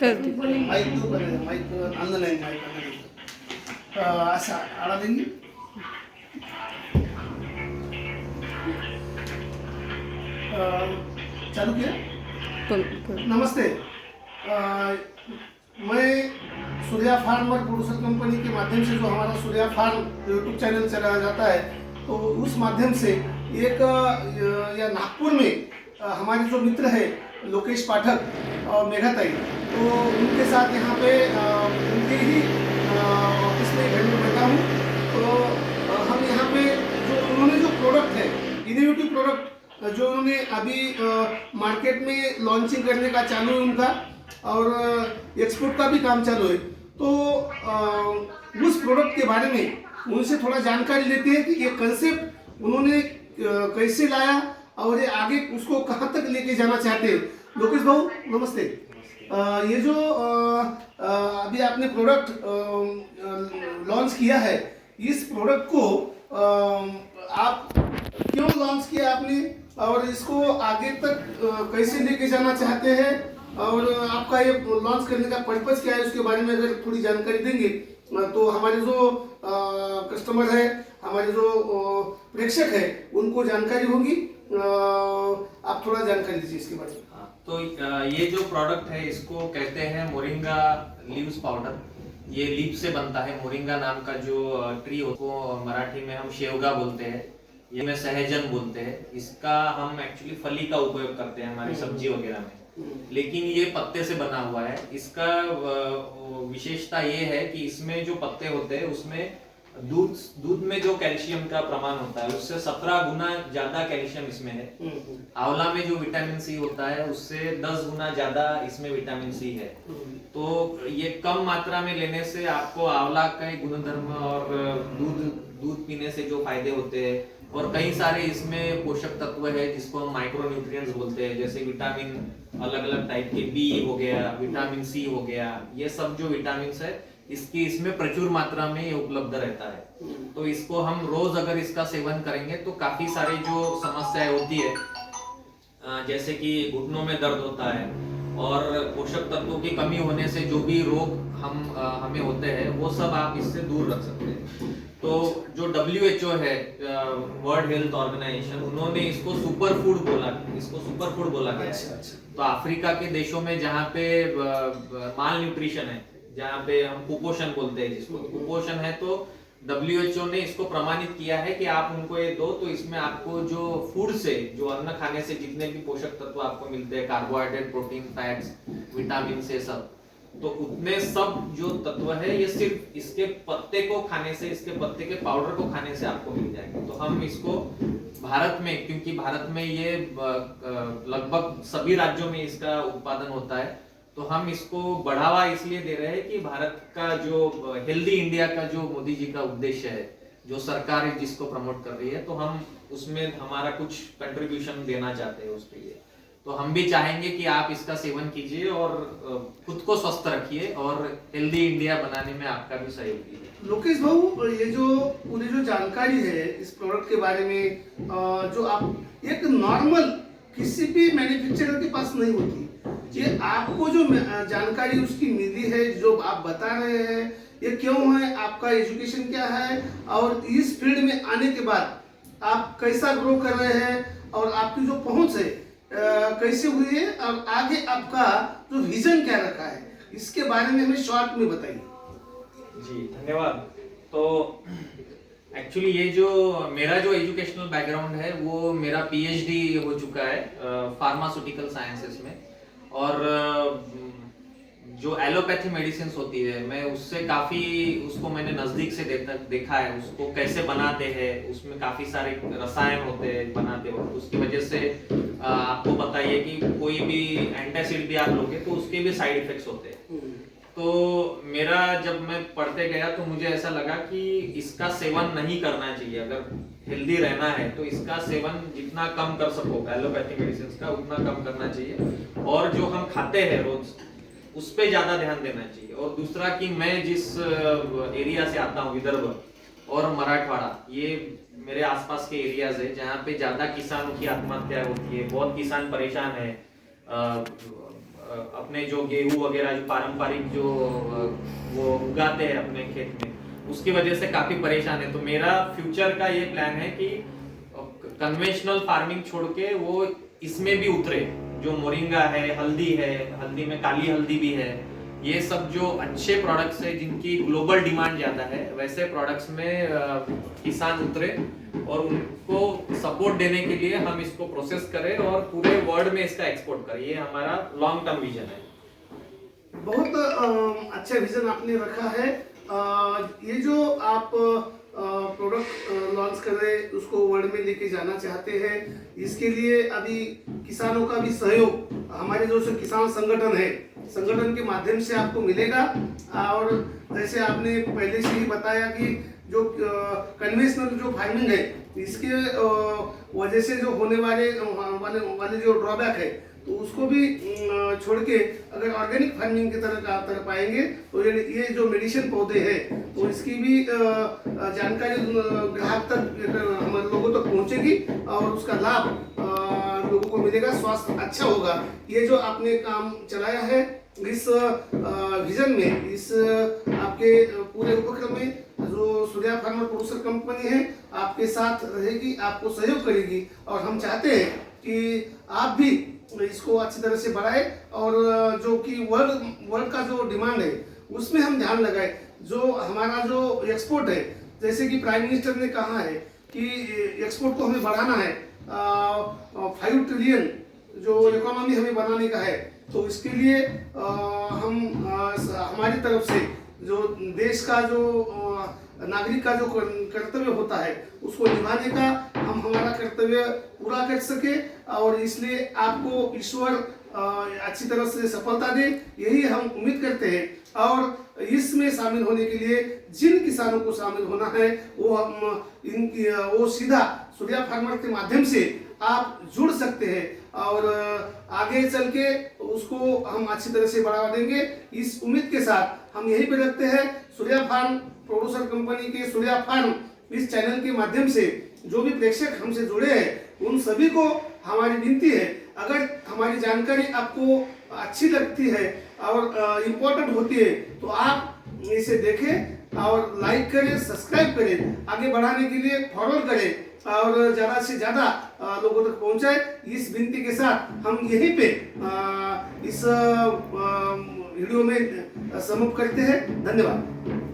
Mic mic अंदर नहीं mic ऐसा आड़ा देंगे। चालू किया। नमस्ते, मैं सूर्या फार्म और प्रोड्यूसर कंपनी के माध्यम से जो हमारा सूर्या फार्म यूट्यूब चैनल चलाया जाता है, तो उस माध्यम से एक या नागपुर में हमारे जो मित्र है लोकेश पाठक और मेघाताई, तो उनके साथ यहाँ पे उनके ही ऑफिस में घर में बैठा हूँ। तो हम यहाँ पे जो उन्होंने जो प्रोडक्ट है, इनोवेटिव प्रोडक्ट जो उन्होंने अभी मार्केट में लॉन्चिंग करने का चालू है उनका, और एक्सपोर्ट का भी काम चालू है। तो उस प्रोडक्ट के बारे में उनसे थोड़ा जानकारी लेते हैं कि ये कंसेप्ट उन्होंने कैसे लाया और ये आगे उसको कहाँ तक लेके जाना चाहते हैं। लोकेश भाऊ नमस्ते। ये जो अभी आपने प्रोडक्ट लॉन्च किया है, इस प्रोडक्ट को आप क्यों लॉन्च किया आपने और इसको आगे तक कैसे लेके जाना चाहते हैं, और आपका ये लॉन्च करने का पर्पस क्या है, उसके बारे में अगर थोड़ी जानकारी देंगे तो हमारे जो कस्टमर है, हमारे जो प्रेक्षक है, उनको जानकारी होगी। आप थोड़ा जानकारी दीजिए इसके बारे में। तो ये जो प्रोडक्ट है इसको कहते हैं मोरिंगा लीव्स पाउडर। ये लीव से बनता है। मोरिंगा नाम का जो ट्री को मराठी में हम शेवगा बोलते हैं, ये में सहजन बोलते हैं। इसका हम एक्चुअली फली का उपयोग करते हैं हमारी सब्जी वगैरह में, लेकिन ये पत्ते से बना हुआ है। इसका विशेषता ये है कि इसमें जो पत्ते होते हैं उसमें दूध में जो कैल्शियम का प्रमाण होता है उससे 17 गुना ज्यादा कैल्शियम इसमें है। आंवला में जो विटामिन सी होता है उससे 10 गुना ज्यादा इसमें विटामिन सी है। तो ये कम मात्रा में लेने से आपको आंवला के गुणधर्म और दूध पीने से जो फायदे होते हैं, और कई सारे इसमें पोषक तत्व है जिसको हम माइक्रो न्यूट्रिएंट्स बोलते हैं, जैसे विटामिन अलग अलग टाइप के बी हो गया, विटामिन सी हो गया, ये सब जो विटामिन है इसमें प्रचुर मात्रा में ये उपलब्ध रहता है। तो इसको हम रोज अगर इसका सेवन करेंगे तो काफी सारी जो समस्याएं होती है, जैसे कि घुटनों में दर्द होता है और पोषक तत्वों की कमी होने से जो भी रोग हमें होते हैं वो सब आप इससे दूर रख सकते हैं। तो जो WHO है, वर्ल्ड हेल्थ ऑर्गेनाइजेशन, उन्होंने इसको सुपर फूड बोला गया है। तो अफ्रीका के देशों में जहाँ पे माल न्यूट्रिशन है, जहाँ पे हम कुपोषण बोलते हैं जिसको कुपोषण है, तो WHO ने इसको प्रमाणित किया है कि आप उनको ये दो तो इसमें आपको जो फूड से, जो अन्न खाने से जितने भी पोषक तत्व आपको मिलते हैं, कार्बोहाइड्रेट, प्रोटीन, फैट्स, विटामिन से सब, तो उतने सब जो तत्व है ये सिर्फ इसके पत्ते को खाने से, इसके पत्ते के पाउडर को खाने से आपको मिल जाएगा। तो हम इसको भारत में, क्योंकि भारत में ये लगभग सभी राज्यों में इसका उत्पादन होता है, तो हम इसको बढ़ावा इसलिए दे रहे हैं कि भारत का जो हेल्दी इंडिया का जो मोदी जी का उद्देश्य है, जो सरकार है जिसको प्रमोट कर रही है, तो हम उसमें हमारा कुछ कंट्रीब्यूशन देना चाहते हैं उसके लिए। तो हम भी चाहेंगे कि आप इसका सेवन कीजिए और खुद को स्वस्थ रखिए और हेल्दी इंडिया बनाने में आपका भी सहयोग कीजिए। लोकेश भाऊ, ये जो पूरी जो जानकारी है इस प्रोडक्ट के बारे में, जो आप एक नॉर्मल किसी भी मैन्युफैक्चरर के पास नहीं होती, ये आपको जो जानकारी उसकी मिली है, जो आप बता रहे हैं, ये क्यों है, आपका एजुकेशन क्या है, और इस फील्ड में आने के बाद आप कैसा ग्रो कर रहे हैं, और आपकी जो पहुंच है कैसे हुई है, और आगे आपका जो विजन क्या रखा है, इसके बारे में हमें शॉर्ट में बताइए। जी धन्यवाद। तो एक्चुअली ये जो मेरा जो एजुकेशनल बैकग्राउंड है वो मेरा PhD हो चुका है फार्मास्यूटिकल साइंसेस में, और जो एलोपैथी मेडिसिन होती है मैं उससे काफी उसको मैंने नजदीक से देखा है, उसको कैसे बनाते हैं, उसमें काफी सारे रसायन होते हैं बनाते वक्त। उसकी वजह से आपको बताइए कि कोई भी एंटासिड भी आप लोगे तो उसके भी साइड इफेक्ट्स होते हैं। तो मेरा जब मैं पढ़ते गया तो मुझे ऐसा लगा कि इसका सेवन नहीं करना चाहिए। अगर हेल्दी रहना है तो इसका सेवन जितना कम कर सको एलोपैथी मेडिसिन का उतना कम करना चाहिए, और जो हम खाते हैं रोज उस पे ज्यादा ध्यान देना चाहिए। और दूसरा कि मैं जिस एरिया से आता हूँ, विदर्भ और मराठवाड़ा, ये मेरे आसपास के एरियाज है जहाँ पे ज्यादा किसानों की आत्महत्या होती है, बहुत किसान परेशान है, अपने जो गेहूं वगैरह जो पारंपरिक जो वो उगाते हैं अपने खेत में, उसकी वजह से काफी परेशान है। तो मेरा फ्यूचर का ये प्लान है कि कन्वेंशनल फार्मिंग छोड़ के वो इसमें भी उतरे। जो मोरिंगा है, हल्दी में काली हल्दी भी है, ये सब जो अच्छे प्रोडक्ट्स है जिनकी ग्लोबल डिमांड ज्यादा है, वैसे प्रोडक्ट्स में किसान उतरे और उनको सपोर्ट देने के लिए हम इसको प्रोसेस करें और पूरे वर्ल्ड में इसका एक्सपोर्ट करें। ये हमारा लॉन्ग टर्म विजन है। बहुत अच्छा विजन आपने रखा है। ये जो आप प्रोडक्ट लॉन्च कर रहे हैं, उसको वर्ल्ड में लेके जाना चाहते हैं, इसके लिए अभी किसानों का भी सहयोग हमारे जो किसान संगठन है, संगठन के माध्यम से आपको मिलेगा। और जैसे आपने पहले से ही बताया कि जो कन्वेंशनल जो फार्मिंग है, इसके वजह से जो होने वाले जो ड्रॉबैक है, तो उसको भी छोड़ के अगर ऑर्गेनिक फार्मिंग की तरफ आएंगे तो ये जो मेडिसिन पौधे हैं, तो इसकी भी जानकारी ग्राहक तक, हमारे लोगों तक पहुंचेगी और उसका लाभ लोगों को मिलेगा, स्वास्थ्य अच्छा होगा। ये जो आपने काम चलाया है, इस विजन में, इस आपके पूरे उपक्रम में जो सूर्या फार्मर प्रोड्यूसर कंपनी है आपके साथ रहेगी, आपको सहयोग करेगी। और हम चाहते हैं कि आप भी इसको अच्छी तरह से बढ़ाए और जो कि वर्ल्ड का जो डिमांड है उसमें हम ध्यान लगाए। जो हमारा जो एक्सपोर्ट है, जैसे कि प्राइम मिनिस्टर ने कहा है कि एक्सपोर्ट को हमें बढ़ाना है, 5 ट्रिलियन जो इकोनॉमी हमें बनाने का है, तो इसके लिए हम हमारी तरफ से जो देश का जो नागरिक का जो कर्तव्य होता है उसको निभाने का हम हमारा कर्तव्य पूरा कर सके, और इसलिए आपको ईश्वर अच्छी तरह से सफलता दे, यही हम उम्मीद करते हैं। और इसमें शामिल होने के लिए जिन किसानों को शामिल होना है, वो सीधा सूर्या फार्मर के माध्यम से आप जुड़ सकते हैं और आगे चल के उसको हम अच्छी तरह से बढ़ावा देंगे। इस उम्मीद के साथ हम यही पे रखते हैं। सूर्या फार्म प्रोड्यूसर कंपनी के सूर्या फार्म इस चैनल के माध्यम से जो भी प्रेक्षक हमसे जुड़े हैं, उन सभी को हमारी विनती है, अगर हमारी जानकारी आपको अच्छी लगती है और इम्पोर्टेंट होती है, तो आप इसे देखें और लाइक करें, सब्सक्राइब करें, आगे बढ़ाने के लिए फॉरवर्ड करें और ज़्यादा से ज़्यादा लोगों तक पहुंचाए। इस विनती के साथ हम यहीं पे इस वीडियो में समाप्त करते हैं। धन्यवाद।